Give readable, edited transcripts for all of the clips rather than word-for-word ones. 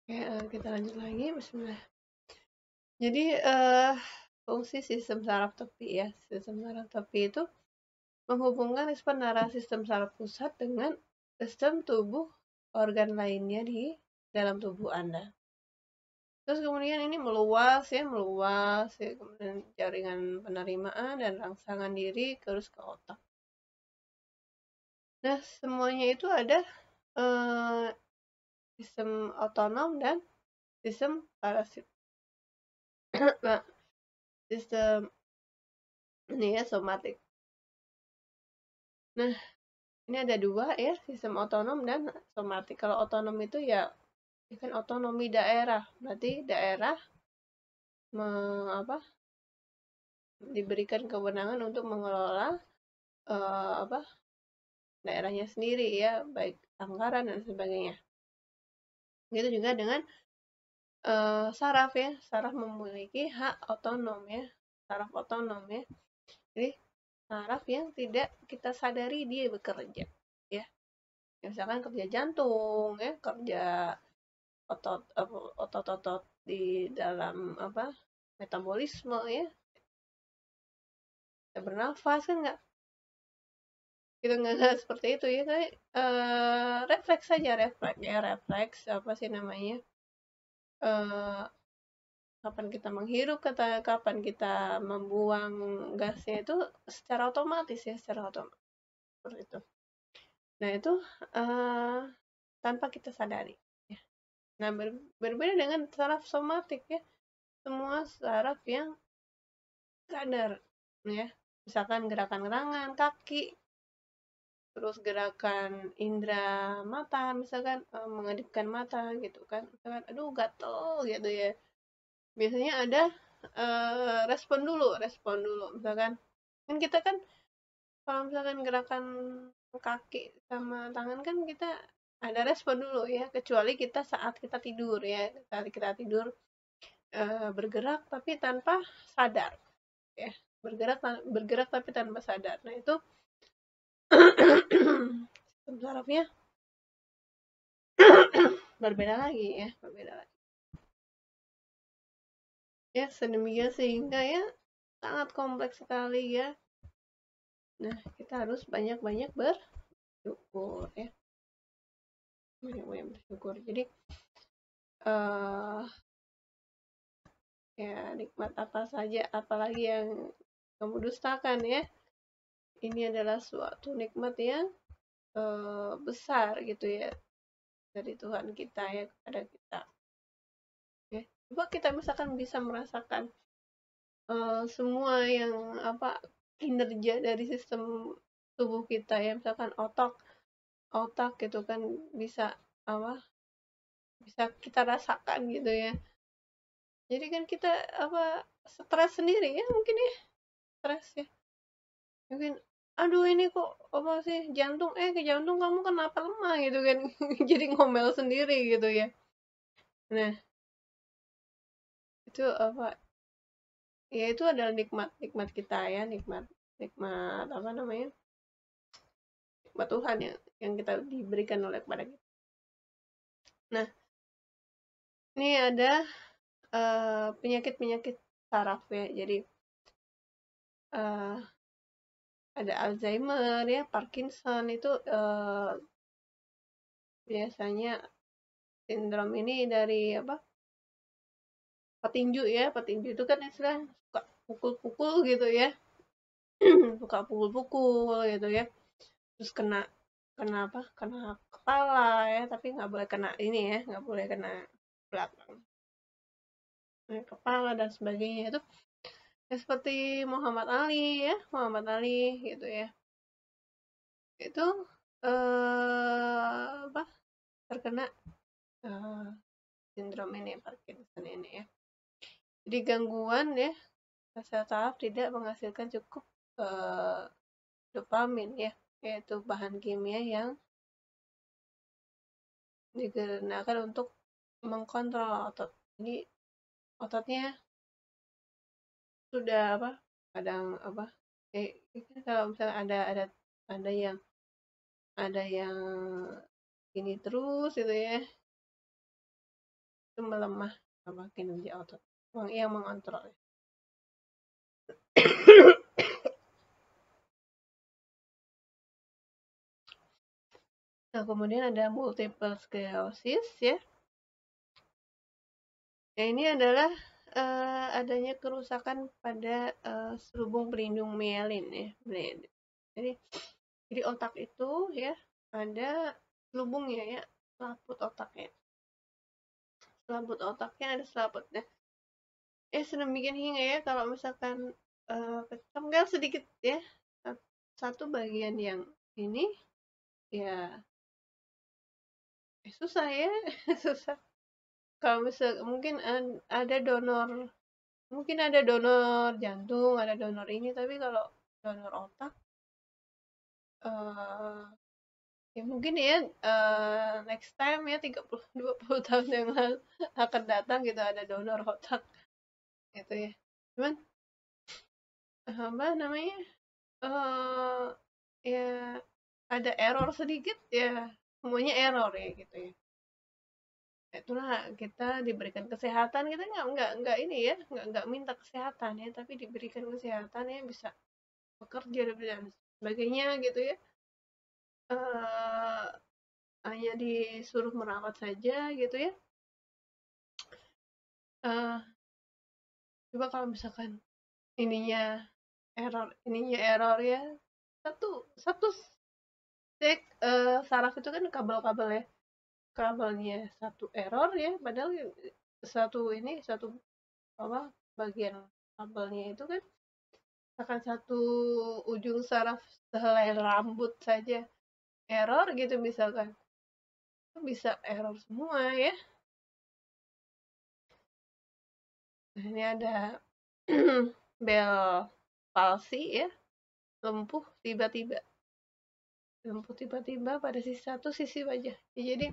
Oke, kita lanjut lagi, bismillah. Jadi, fungsi sistem saraf tepi ya. Sistem saraf tepi itu menghubungkan respon arah sistem saraf pusat dengan sistem tubuh organ lainnya di dalam tubuh Anda. Terus kemudian ini meluas ya, kemudian jaringan penerimaan dan rangsangan diri terus ke otak. Nah, semuanya itu ada eh, sistem otonom dan sistem parasit. Nah, sistem ini ya somatik. Nah, ini ada dua ya, sistem otonom dan somatik. Kalau otonom itu ya kan otonomi daerah, berarti daerah apa, diberikan kewenangan untuk mengelola apa, daerahnya sendiri ya, baik anggaran dan sebagainya. Gitu juga dengan saraf ya, saraf memiliki hak otonom ya, saraf otonom ya. Jadi saraf yang tidak kita sadari dia bekerja ya. Misalkan kerja jantung ya, kerja otot-otot di dalam apa, metabolisme ya, kita bernafas kan nggak, kita nggak seperti itu ya, tapi refleks saja, refleks apa sih namanya, eh, kapan kita menghirup, kapan kita membuang gasnya itu secara otomatis ya, secara otomatis seperti itu. Nah itu eh, tanpa kita sadari ya. Nah berbeda dengan saraf somatik ya, semua saraf yang sadar ya, misalkan gerakan tangan, kaki, terus gerakan indera mata, misalkan mengedipkan mata gitu kan, misalkan aduh gatel gitu ya, biasanya ada respon dulu misalkan kan kita kan kalau misalkan gerakan kaki sama tangan kan kita ada respon dulu ya, kecuali kita saat kita tidur ya, saat kita tidur bergerak tapi tanpa sadar ya, bergerak tapi tanpa sadar. Nah itu sistem sarafnya berbeda lagi ya, berbeda lagi ya, sedemikian sehingga ya sangat kompleks sekali ya. Nah kita harus banyak-banyak bersyukur ya, banyak-banyak bersyukur. Jadi ya nikmat apa saja apalagi yang kamu dustakan ya, ini adalah suatu nikmat yang besar gitu ya dari Tuhan kita ya kepada kita ya. Coba kita misalkan bisa merasakan semua yang apa, kinerja dari sistem tubuh kita ya, misalkan otak otak gitu kan bisa apa, bisa kita rasakan gitu ya. Jadi kan kita apa, stres sendiri ya mungkin ya, stres ya mungkin, aduh ini kok apa sih jantung, ke jantung kamu kenapa lemah gitu kan. Jadi ngomel sendiri gitu ya. Nah itu apa ya, itu adalah nikmat nikmat kita ya, nikmat nikmat apa namanya, nikmat Tuhan yang kita diberikan oleh kepada kita. Nah ini ada penyakit-penyakit saraf ya, jadi uh, ada Alzheimer ya, Parkinson itu biasanya sindrom ini dari apa, petinju ya, petinju itu kan istilah suka pukul-pukul gitu ya. Suka pukul-pukul gitu ya, terus kena kena apa, kena kepala ya, tapi nggak boleh kena ini ya, nggak boleh kena belakang, kepala dan sebagainya itu ya, seperti Muhammad Ali ya, Muhammad Ali gitu ya, itu apa, terkena eh, sindrom ini, Parkinson ini ya. Jadi gangguan ya, sel saraf tidak menghasilkan cukup dopamin ya, yaitu bahan kimia yang digunakan untuk mengkontrol otot. Jadi ototnya sudah apa, kadang apa, kalau misalnya ada yang ini terus gitu ya, itu melemah kinerja otot yang mengontrol. Nah, kemudian ada multiple sclerosis ya. Nah, ini adalah adanya kerusakan pada selubung pelindung mielin ya. Jadi otak itu ya ada selubungnya ya, selaput otaknya. Selaput otaknya ada selaputnya. Sedemikian hingga ya kalau misalkan ketenggal sedikit ya satu bagian yang ini ya susah ya susah. Kalau misal mungkin ada donor jantung, ada donor ini, tapi kalau donor otak ya mungkin ya next time ya 20 tahun yang lalu akan datang gitu ada donor otak gitu ya. Cuman apa namanya ya ada error sedikit ya semuanya error ya gitu ya. Itulah kita diberikan kesehatan, kita nggak ini ya nggak minta kesehatan ya, tapi diberikan kesehatan ya bisa bekerja dan sebagainya gitu ya. Hanya disuruh merawat saja gitu ya. Coba kalau misalkan ininya error ya, satu saraf itu kan kabel-kabel ya, kabelnya satu error ya, padahal satu apa bagian kabelnya itu kan akan satu ujung saraf sehelai rambut saja error gitu misalkan, bisa error semua ya. Nah, ini ada bel palsi ya, lumpuh tiba-tiba pada satu sisi wajah. Jadi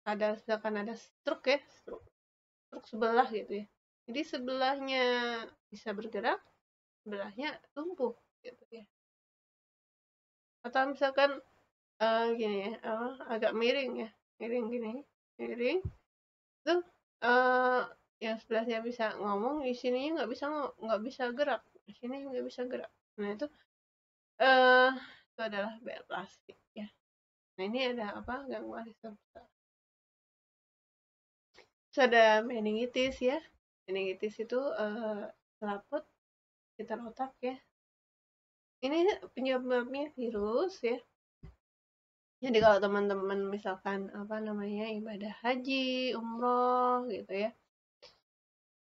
misalkan ada stroke ya, stroke sebelah gitu ya. Jadi sebelahnya bisa bergerak, sebelahnya lumpuh gitu ya. Atau misalkan gini ya, agak miring ya, miring itu yang sebelahnya bisa ngomong, di sininya nggak bisa gerak, di sini nggak bisa gerak. Nah itu adalah bel plastik ya. Nah ini ada gangguan sistem saraf. Terus ada meningitis ya. Meningitis itu selaput sekitar otak ya. Ini penyebabnya virus ya. Jadi kalau teman-teman misalkan ibadah haji, umroh gitu ya.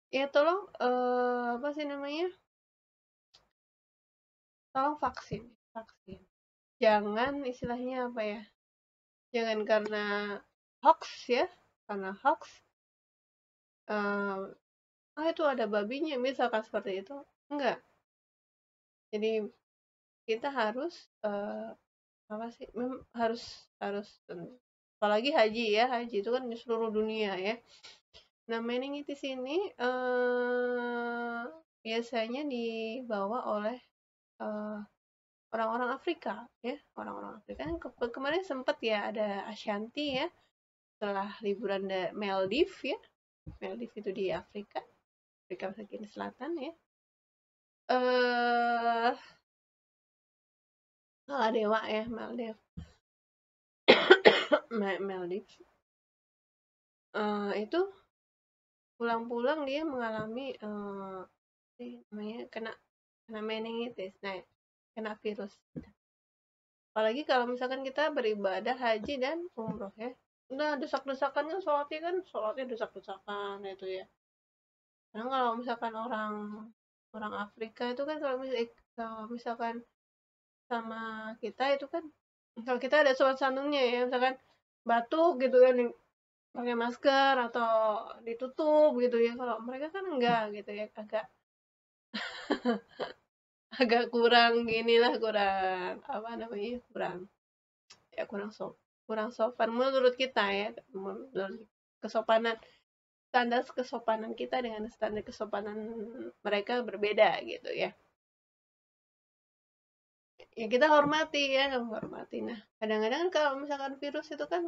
Ya tolong tolong vaksin. Jangan istilahnya jangan karena hoax ya, karena hoax itu ada babinya misalkan seperti itu, enggak. Jadi kita harus harus apalagi haji ya, haji itu kan di seluruh dunia ya. Nah meningitis ini biasanya dibawa oleh orang-orang Afrika ya, orang-orang Afrika kan kemarin sempat ya ada Ashanti ya, setelah liburan Maldives ya, Maldives itu di Afrika bagian selatan ya. Dewa ya, Maldives. Maldives. Itu pulang-pulang dia mengalami kena meningitis, kena virus. Apalagi kalau misalkan kita beribadah haji dan umroh ya, udah desak-desakan kan sholatnya desak-desakan itu ya. Karena kalau misalkan orang Afrika itu kan kalau misalkan sama kita itu kan, kalau kita ada sopan santunnya ya, misalkan batuk gitu kan pakai masker atau ditutup gitu ya. Kalau mereka kan enggak gitu ya, agak kurang kurang sopan menurut kita ya, menurut kesopanan, standar kesopanan kita dengan standar kesopanan mereka berbeda gitu ya. Ya kita hormati ya, menghormati. Nah kadang-kadang kalau misalkan virus itu kan